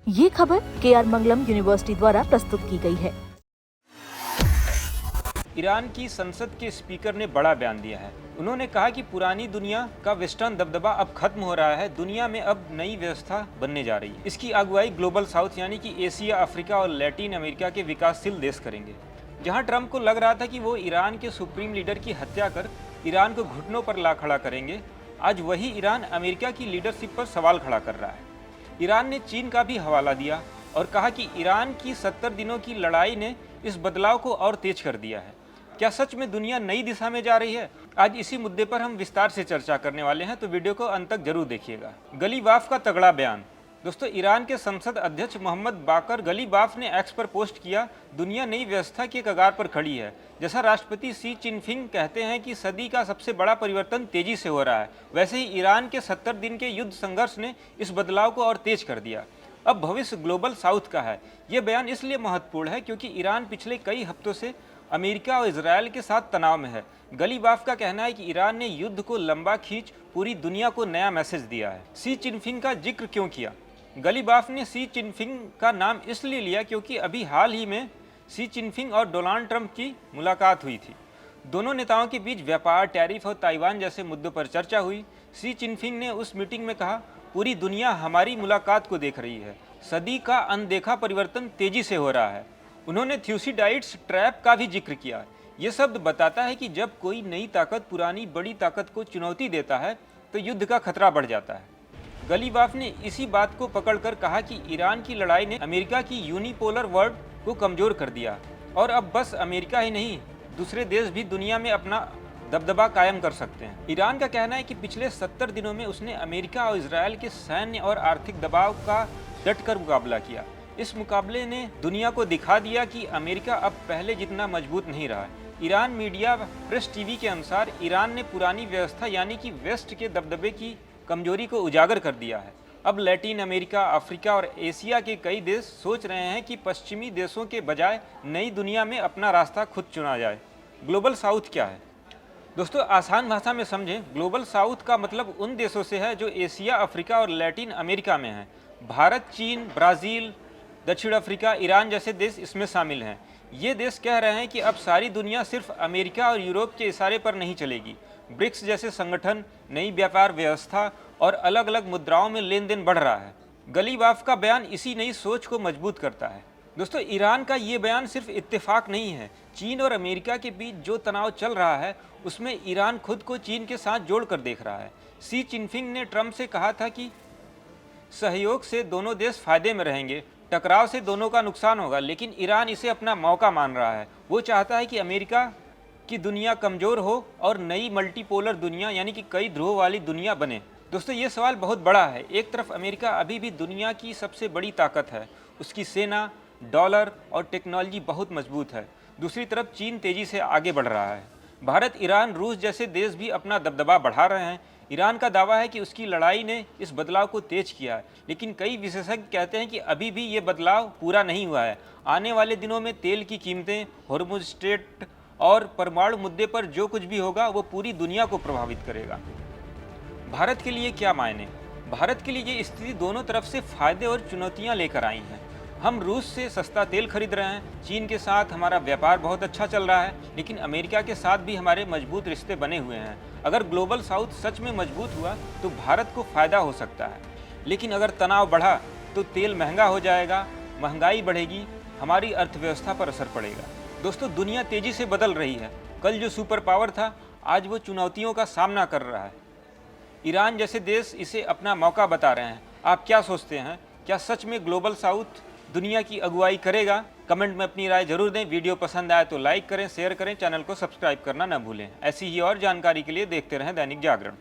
ये खबर KR मंगलम university द्वारा प्रस्तुत की गई है। ईरान की संसद के स्पीकर ने बड़ा बयान दिया है। उन्होंने कहा कि पुरानी दुनिया का वेस्टर्न दबदबा अब खत्म हो रहा है, दुनिया में अब नई व्यवस्था बनने जा रही है। इसकी अगुवाई ग्लोबल साउथ यानी कि एशिया, अफ्रीका और लैटिन अमेरिका के विकासशील देश करेंगे। जहां ट्रंप को लग रहा था कि वो ईरान के सुप्रीम लीडर की हत्या कर ईरान को घुटनों पर ला खड़ा करेंगे, आज वही ईरान अमेरिका की लीडरशिप पर सवाल खड़ा कर रहा है। ईरान ने चीन का भी हवाला दिया और कहा कि ईरान की 70 दिनों की लड़ाई ने इस बदलाव को और तेज कर दिया है। क्या सच में दुनिया नई दिशा में जा रही है? आज इसी मुद्दे पर हम विस्तार से चर्चा करने वाले हैं, तो वीडियो को अंत तक जरूर देखिएगा। गलीबाफ का तगड़ा बयान। दोस्तों, ईरान के संसद अध्यक्ष मोहम्मद बाकर गलीबाफ ने एक्स पर पोस्ट किया, दुनिया नई व्यवस्था के कगार पर खड़ी है। जैसा राष्ट्रपति शी चिनफिंग कहते हैं कि सदी का सबसे बड़ा परिवर्तन तेजी से हो रहा है, वैसे ही ईरान के 70 दिन के युद्ध संघर्ष ने इस बदलाव को और तेज कर दिया। अब भविष्य ग्लोबल साउथ का है। ये बयान इसलिए महत्वपूर्ण है क्योंकि ईरान पिछले कई हफ्तों से अमेरिका और इजरायल के साथ तनाव में है। गलीबाफ का कहना है कि ईरान ने युद्ध को लंबा खींच पूरी दुनिया को नया मैसेज दिया है। शी चिनफिंग का जिक्र क्यों किया? गलीबाफ ने शी चिनफिंग का नाम इसलिए लिया क्योंकि अभी हाल ही में शी चिनफिंग और डोनाल्ड ट्रंप की मुलाकात हुई थी। दोनों नेताओं के बीच व्यापार, टैरिफ और ताइवान जैसे मुद्दों पर चर्चा हुई। शी चिनफिंग ने उस मीटिंग में कहा, पूरी दुनिया हमारी मुलाकात को देख रही है, सदी का अनदेखा परिवर्तन तेजी से हो रहा है। उन्होंने थ्यूसिडाइड्स ट्रैप का भी जिक्र किया। ये शब्द बताता है कि जब कोई नई ताकत पुरानी बड़ी ताकत को चुनौती देता है तो युद्ध का खतरा बढ़ जाता है। गलीबाफ ने इसी बात को पकड़कर कहा कि ईरान की लड़ाई ने अमेरिका की यूनिपोलर वर्ल्ड को कमजोर कर दिया और अब बस अमेरिका ही नहीं, दूसरे देश भी दुनिया में अपना दबदबा कायम कर सकते हैं। ईरान का कहना है कि पिछले 70 दिनों में उसने अमेरिका और इजरायल के सैन्य और आर्थिक दबाव का डटकर मुकाबला किया। इस मुकाबले ने दुनिया को दिखा दिया कि अमेरिका अब पहले जितना मजबूत नहीं रहा है। ईरान मीडिया प्रेस टीवी के अनुसार ईरान ने पुरानी व्यवस्था यानी कि वेस्ट के दबदबे की कमजोरी को उजागर कर दिया है। अब लैटिन अमेरिका, अफ्रीका और एशिया के कई देश सोच रहे हैं कि पश्चिमी देशों के बजाय नई दुनिया में अपना रास्ता खुद चुना जाए। ग्लोबल साउथ क्या है? दोस्तों, आसान भाषा में समझें, ग्लोबल साउथ का मतलब उन देशों से है जो एशिया, अफ्रीका और लैटिन अमेरिका में हैं। भारत, चीन, ब्राज़ील, दक्षिण अफ्रीका, ईरान जैसे देश इसमें शामिल हैं। ये देश कह रहे हैं कि अब सारी दुनिया सिर्फ अमेरिका और यूरोप के इशारे पर नहीं चलेगी। ब्रिक्स जैसे संगठन, नई व्यापार व्यवस्था और अलग अलग मुद्राओं में लेन देन बढ़ रहा है। गलीबाफ का बयान इसी नई सोच को मजबूत करता है। दोस्तों, ईरान का ये बयान सिर्फ इत्तेफाक नहीं है। चीन और अमेरिका के बीच जो तनाव चल रहा है उसमें ईरान खुद को चीन के साथ जोड़कर देख रहा है। शी चिनफिंग ने ट्रंप से कहा था कि सहयोग से दोनों देश फायदे में रहेंगे, टकराव से दोनों का नुकसान होगा, लेकिन ईरान इसे अपना मौका मान रहा है। वो चाहता है कि अमेरिका की दुनिया कमज़ोर हो और नई मल्टीपोलर दुनिया यानी कि कई ध्रुव वाली दुनिया बने। दोस्तों, ये सवाल बहुत बड़ा है। एक तरफ अमेरिका अभी भी दुनिया की सबसे बड़ी ताकत है, उसकी सेना, डॉलर और टेक्नोलॉजी बहुत मजबूत है। दूसरी तरफ चीन तेज़ी से आगे बढ़ रहा है। भारत, ईरान, रूस जैसे देश भी अपना दबदबा बढ़ा रहे हैं। ईरान का दावा है कि उसकी लड़ाई ने इस बदलाव को तेज किया है, लेकिन कई विशेषज्ञ कहते हैं कि अभी भी ये बदलाव पूरा नहीं हुआ है। आने वाले दिनों में तेल की कीमतें, हॉर्मुज़ स्ट्रेट और परमाणु मुद्दे पर जो कुछ भी होगा वो पूरी दुनिया को प्रभावित करेगा। भारत के लिए क्या मायने? भारत के लिए ये स्थिति दोनों तरफ से फायदे और चुनौतियाँ लेकर आई हैं। हम रूस से सस्ता तेल खरीद रहे हैं, चीन के साथ हमारा व्यापार बहुत अच्छा चल रहा है, लेकिन अमेरिका के साथ भी हमारे मजबूत रिश्ते बने हुए हैं। अगर ग्लोबल साउथ सच में मजबूत हुआ तो भारत को फ़ायदा हो सकता है, लेकिन अगर तनाव बढ़ा तो तेल महंगा हो जाएगा, महंगाई बढ़ेगी, हमारी अर्थव्यवस्था पर असर पड़ेगा। दोस्तों, दुनिया तेज़ी से बदल रही है। कल जो सुपर पावर था, आज वो चुनौतियों का सामना कर रहा है। ईरान जैसे देश इसे अपना मौका बता रहे हैं। आप क्या सोचते हैं? क्या सच में ग्लोबल साउथ दुनिया की अगुवाई करेगा? कमेंट में अपनी राय जरूर दें। वीडियो पसंद आए तो लाइक करें, शेयर करें, चैनल को सब्सक्राइब करना न भूलें। ऐसी ही और जानकारी के लिए देखते रहें दैनिक जागरण।